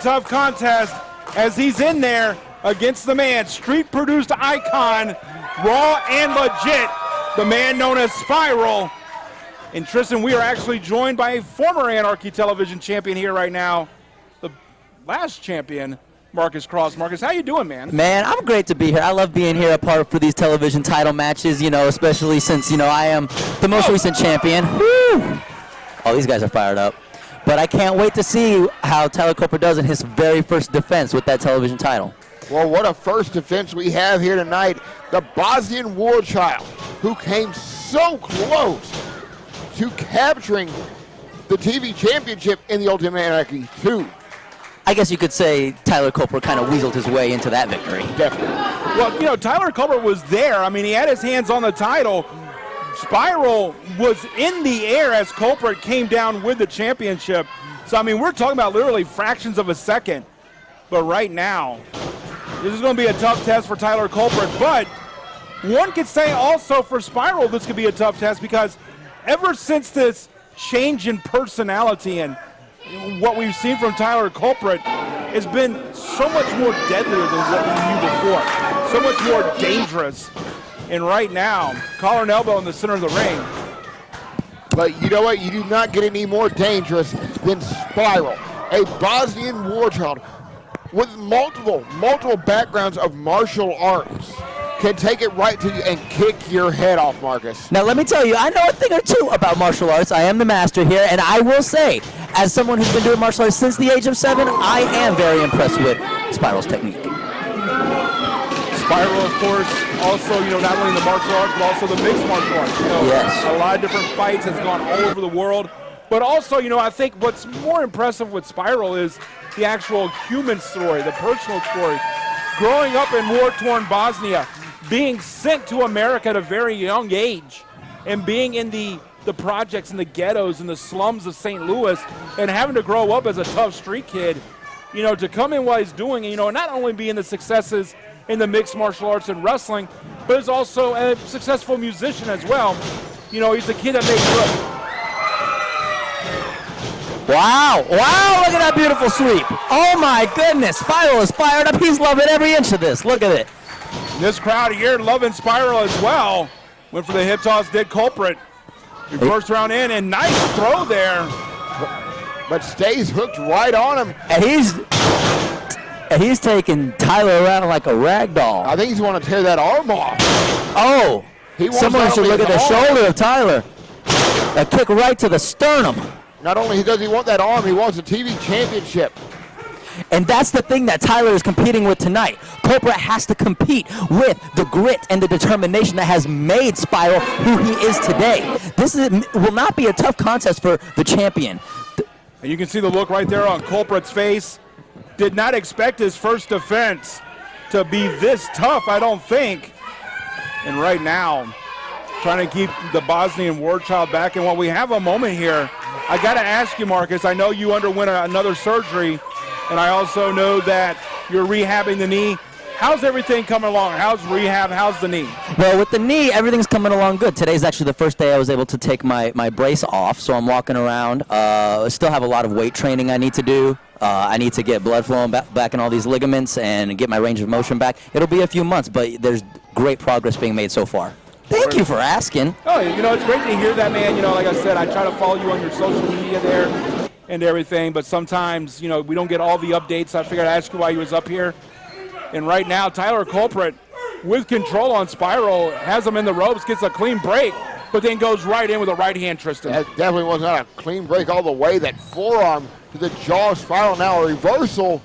Tough contest as he's in there against the man, street-produced icon, raw and legit, the man known as Spi-Ral. And Tristan, we are actually joined by a former Anarchy Television champion here right now, the last champion, Marcus Cross. Marcus, how you doing, man? Man, I'm great to be here. I love being here a part for these television title matches, you know, especially since, you know, I am the most recent champion. Woo! Oh, these guys are fired up. But I can't wait to see how Tyler Cullpret does in his very first defense with that television title. Well, what a first defense we have here tonight. The Bosnian Warchild, who came so close to capturing the TV championship in the Ultimate Anarchy 2. I guess you could say Tyler Cullpret kind of weaseled his way into that victory. Definitely. Well, you know, Tyler Cullpret was there. I mean, he had his hands on the title. Spi-Ral was in the air as Cullpret came down with the championship. So, I mean, we're talking about literally fractions of a second. But right now, this is going to be a tough test for Tyler Cullpret. But one could say also for Spi-Ral this could be a tough test because ever since this change in personality and what we've seen from Tyler Cullpret has been so much more deadlier than what we knew before. So much more dangerous. And right now, collar and elbow in the center of the ring. But you know what? You do not get any more dangerous than Spi-Ral, a Bosnian Warchild with multiple backgrounds of martial arts. Can take it right to you and kick your head off, Marcus. Now, let me tell you, I know a thing or two about martial arts. I am the master here, and I will say, as someone who's been doing martial arts since the age of 7, I am very impressed with Spi-Ral's technique. Spi-Ral, of course, also, you know, not only in the martial arts, but also the mixed martial arts. You know, yes. A lot of different fights has gone all over the world. But also, you know, I think what's more impressive with Spi-Ral is the actual human story, the personal story. Growing up in war-torn Bosnia, being sent to America at a very young age, and being in the projects and the ghettos and the slums of St. Louis, and having to grow up as a tough street kid, you know, to come in what he's doing, you know, not only being the successes in the mixed martial arts and wrestling, but is also a successful musician as well. You know, he's a kid that makes good. Wow, wow, look at that beautiful sweep. Oh my goodness, Spi-Ral is fired up. He's loving every inch of this. Look at it. This crowd here loving Spi-Ral as well. Went for the hip toss, did Cullpret. Your first round in, and nice throw there. But stays hooked right on him. And he's taking Tyler around like a rag doll. I think he's want to tear that arm off. Oh, someone should look at the shoulder of Tyler. A kick right to the sternum. Not only does he want that arm, he wants the TV championship. And that's the thing that Tyler is competing with tonight. Cullpret has to compete with the grit and the determination that has made Spi-Ral who he is today. This will not be a tough contest for the champion. And you can see the look right there on Cullpret's face. Did not expect his first defense to be this tough, I don't think. And right now, trying to keep the Bosnian Warchild back. And while we have a moment here, I got to ask you, Marcus, I know you underwent another surgery, and I also know that you're rehabbing the knee. How's everything coming along? How's rehab? How's the knee? Well, with the knee, everything's coming along good. Today's actually the first day I was able to take my brace off, so I'm walking around. Still have a lot of weight training I need to do. I need to get blood flowing back in all these ligaments and get my range of motion back. It'll be a few months, but there's great progress being made so far. Thank you for asking. Oh, you know, it's great to hear that, man. You know, like I said, I try to follow you on your social media there and everything, but sometimes, you know, we don't get all the updates. I figured I'd ask you why you was up here. And right now, Tyler Cullpret, with control on Spi-Ral, has him in the ropes, gets a clean break, but then goes right in with a right hand, Tristan. That definitely was not a clean break all the way. That forearm to the jaw of Spi-Ral, now a reversal.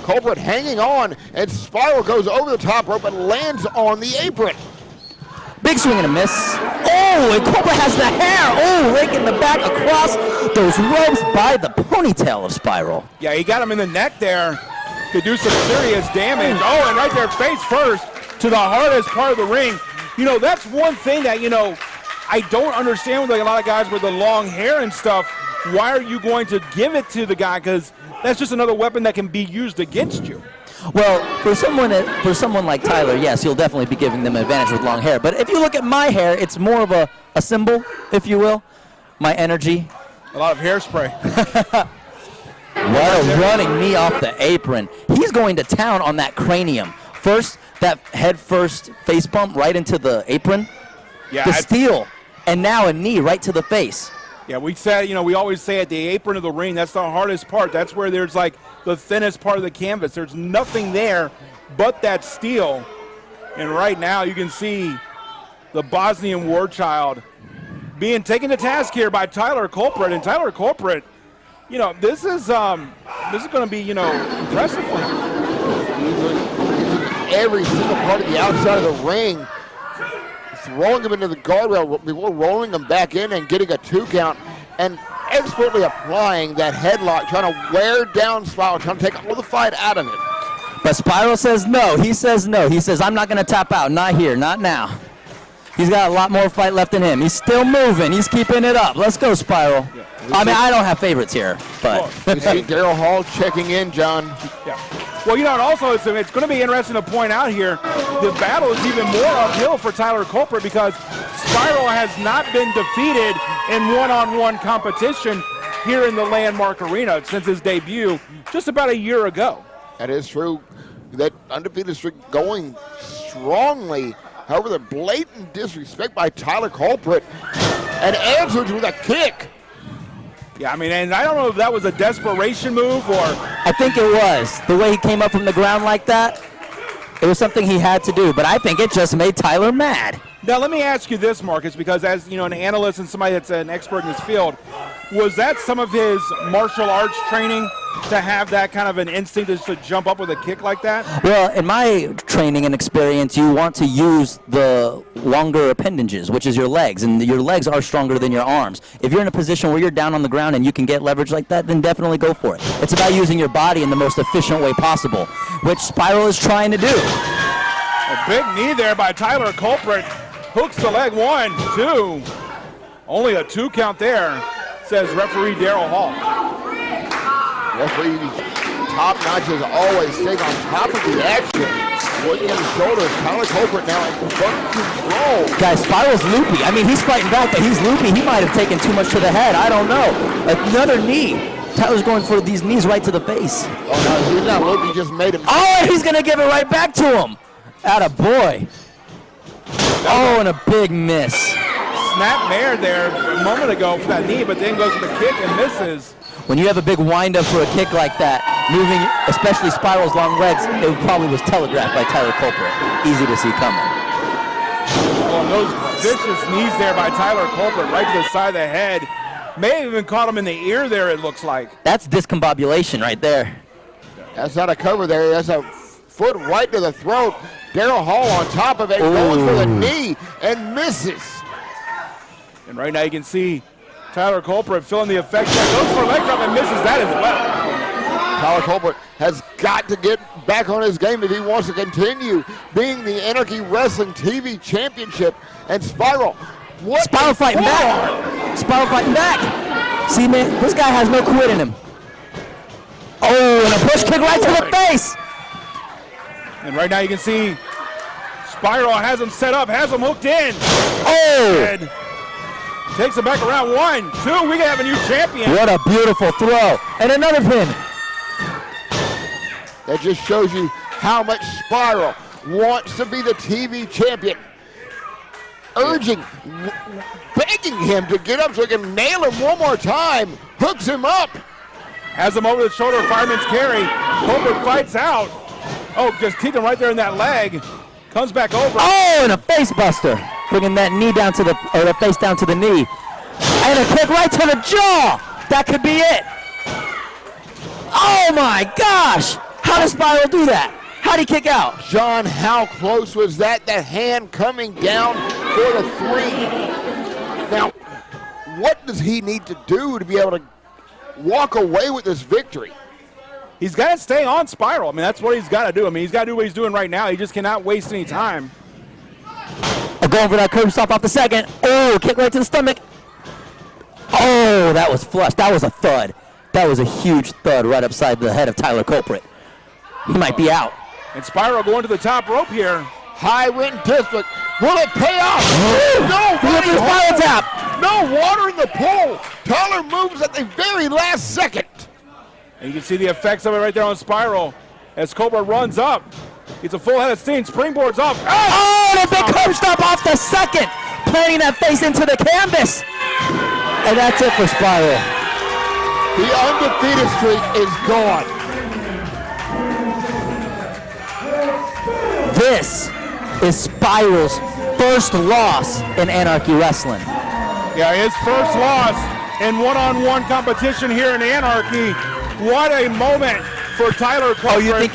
Cullpret hanging on, and Spi-Ral goes over the top rope and lands on the apron. Big swing and a miss. Oh, and Cullpret has the hair. Oh, rake in the back across those ropes by the ponytail of Spi-Ral. Yeah, he got him in the neck there. Could do some serious damage. Oh, and right there, face first to the hardest part of the ring. You know, that's one thing that, you know, I don't understand with like a lot of guys with the long hair and stuff. Why are you going to give it to the guy? Because that's just another weapon that can be used against you. Well, for someone like Tyler, yes, you'll definitely be giving them an advantage with long hair. But if you look at my hair, it's more of a symbol, if you will. My energy. A lot of hairspray. What a running knee off the apron. He's going to town on that cranium. First, that head first face bump right into the apron. Yeah, the steal. And now a knee right to the face. Yeah, we said, we always say at the apron of the ring, that's the hardest part. That's where there's like the thinnest part of the canvas. There's nothing there but that steal. And right now you can see the Bosnian Warchild being taken to task here by Tyler Cullpret. And Tyler Cullpret, this is going to be, impressive for him. Using every single part of the outside of the ring, throwing him into the guardrail before rolling him back in and getting a 2 count, and expertly applying that headlock, trying to wear down Spi-Ral, trying to take all the fight out of him. But Spi-Ral says no. He says no. He says, I'm not going to tap out. Not here. Not now. He's got a lot more fight left in him. He's still moving. He's keeping it up. Let's go, Spi-Ral. Yeah. I mean, I don't have favorites here, but. You see Daryl Hall checking in, John. Yeah. Well, and also it's going to be interesting to point out here, the battle is even more uphill for Tyler Cullpret because Spi-Ral has not been defeated in one-on-one competition here in the Landmark Arena since his debut just about a year ago. That is true. That undefeated streak going strongly. However, the blatant disrespect by Tyler Cullpret and answered with a kick. Yeah, and I don't know if that was a desperation move or... I think it was. The way he came up from the ground like that, it was something he had to do, but I think it just made Tyler mad. Now, let me ask you this, Marcus, because as, an analyst and somebody that's an expert in this field, was that some of his martial arts training to have that kind of an instinct to jump up with a kick like that? Well, in my training and experience, you want to use the longer appendages, which is your legs, and your legs are stronger than your arms. If you're in a position where you're down on the ground and you can get leverage like that, then definitely go for it. It's about using your body in the most efficient way possible, which Spi-Ral is trying to do. A big knee there by Tyler Cullpret. Hooks the leg, 1, 2. Only a 2 count there, says referee Daryl Hall. Referee top notch as always, staying on top of the action. Working on the shoulders. Tyler Cullpret now in front control. Guys, Spi-Ral's loopy. He's fighting back, but he's loopy. He might have taken too much to the head. I don't know. Another knee. Tyler's going for these knees right to the face. Oh, no, he's not loopy. He just made him. Oh, and he's going to give it right back to him. Atta boy. Oh, and a big miss. Snap mare there a moment ago for that knee, but then goes for the kick and misses. When you have a big wind-up for a kick like that, moving, especially Spi-Ral's long legs, it probably was telegraphed by Tyler Cullpret. Easy to see coming. Oh, and those vicious knees there by Tyler Cullpret right to the side of the head. May have even caught him in the ear there, it looks like. That's discombobulation right there. That's not a cover there. That's a foot right to the throat. Daryl Hall on top of it, going for the knee and misses. And right now you can see Tyler Cullpret feeling the effect there. Goes for a leg drop and misses that as well. Tyler Cullpret has got to get back on his game if he wants to continue being the Anarchy Wrestling TV Championship. And Spi-Ral, Spi-Ral fighting back. Spi-Ral fighting back. See, man, this guy has no quit in him. Oh, and a push kick right to the face. And right now you can see Spi-Ral has him set up, has him hooked in. Oh! And takes him back around, 1, 2. We can have a new champion. What a beautiful throw. And another pin. That just shows you how much Spi-Ral wants to be the TV champion. Urging, begging him to get up so he can nail him one more time. Hooks him up. Has him over the shoulder, fireman's carry. Cullpret fights out. Oh, just kicked him right there in that leg. Comes back over. Oh, and a face buster. Bringing that knee down to the face down to the knee. And a kick right to the jaw. That could be it. Oh my gosh. How does Spi-Ral do that? How'd he kick out? John, how close was that? That hand coming down for the 3. Now, what does he need to do to be able to walk away with this victory? He's got to stay on Spi-Ral. That's what he's got to do. He's got to do what he's doing right now. He just cannot waste any time. Going for that curb stop off the second. Oh, kick right to the stomach. Oh, that was flush. That was a thud. That was a huge thud right upside the head of Tyler Cullpret. He might be out. And Spi-Ral going to the top rope here. High written district. Will it pay off? No, Spi-Ral tap. No water in the pool. Tyler moves at the very last second. And you can see the effects of it right there on Spi-Ral as Cullpret runs up. Gets a full head of steam, springboards up. Oh, and a big curb stop off the second, planting that face into the canvas. And that's it for Spi-Ral. The undefeated streak is gone. This is Spi-Ral's first loss in Anarchy Wrestling. Yeah, his first loss in one-on-one competition here in Anarchy. What a moment for Tyler Cullpret. Oh, you think